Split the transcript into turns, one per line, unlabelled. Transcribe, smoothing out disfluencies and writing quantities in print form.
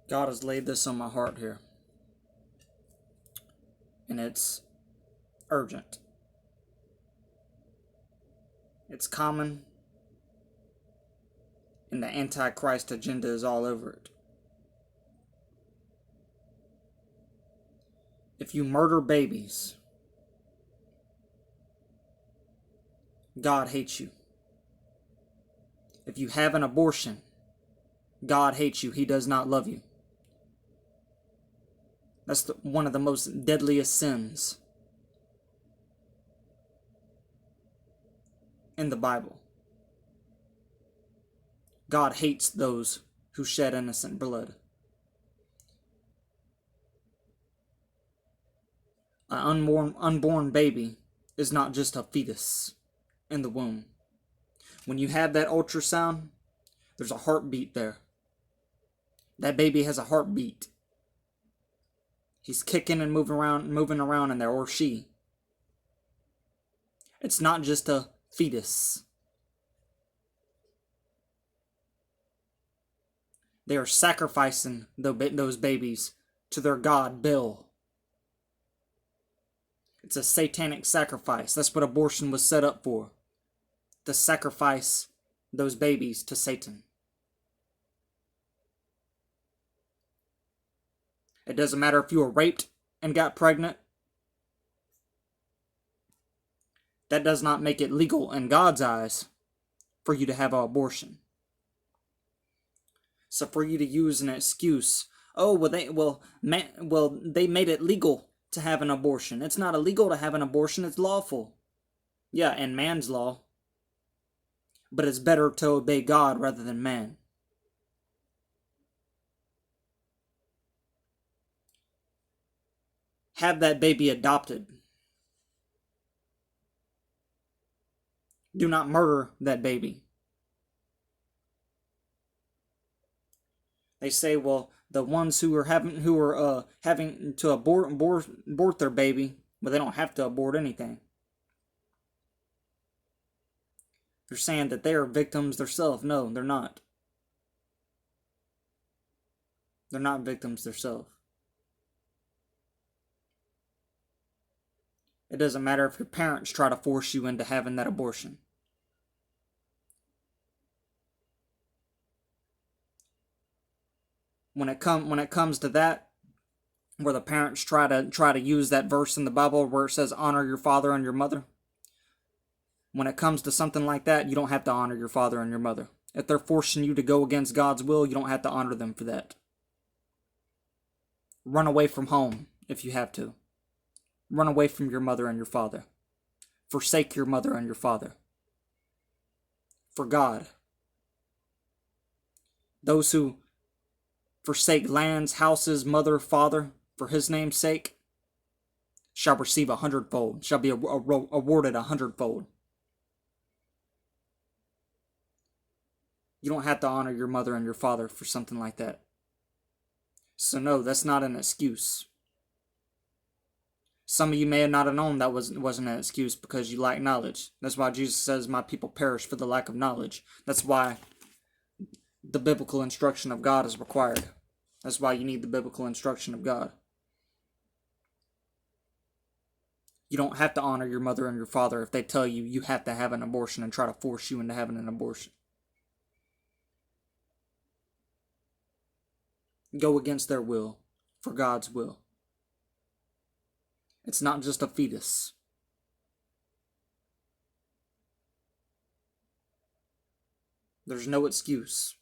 God has laid this on my heart here, and it's urgent. It's common, and the Antichrist agenda is all over it. If you murder babies, God hates you. If you have an abortion, God hates you. He does not love you. That's one of the most deadliest sins in the Bible. God hates those who shed innocent blood. An unborn baby is not just a fetus in the womb. When you have that ultrasound, there's a heartbeat there. That baby has a heartbeat. He's kicking and moving around in there, or she. It's not just a fetus. They are sacrificing those babies to their god, Bill. It's a satanic sacrifice. That's what abortion was set up for. To sacrifice those babies to Satan. It doesn't matter if you were raped and got pregnant. That does not make it legal in God's eyes for you to have an abortion. So for you to use an excuse, they made it legal to have an abortion. It's not illegal to have an abortion, it's lawful. Yeah, in man's law. But it's better to obey God rather than man. Have that baby adopted. Do not murder that baby. They say, well, the ones who are having to abort their baby, but they don't have to abort anything. They're saying that they are victims themselves. No, they're not. They're not victims themselves. It doesn't matter if your parents try to force you into having that abortion. When it comes to that, where the parents try to use that verse in the Bible where it says honor your father and your mother. When it comes to something like that, you don't have to honor your father and your mother. If they're forcing you to go against God's will, you don't have to honor them for that. Run away from home if you have to. Run away from your mother and your father. Forsake your mother and your father. For God. Those who forsake lands, houses, mother, father, for his name's sake, shall receive 100-fold, shall be awarded 100-fold. You don't have to honor your mother and your father for something like that. So no, that's not an excuse. Some of you may not have known that wasn't an excuse because you lack knowledge. That's why Jesus says, my people perish for the lack of knowledge. That's why the biblical instruction of God is required. That's why you need the biblical instruction of God. You don't have to honor your mother and your father if they tell you you have to have an abortion and try to force you into having an abortion. Go against their will for God's will. It's not just a fetus. There's no excuse.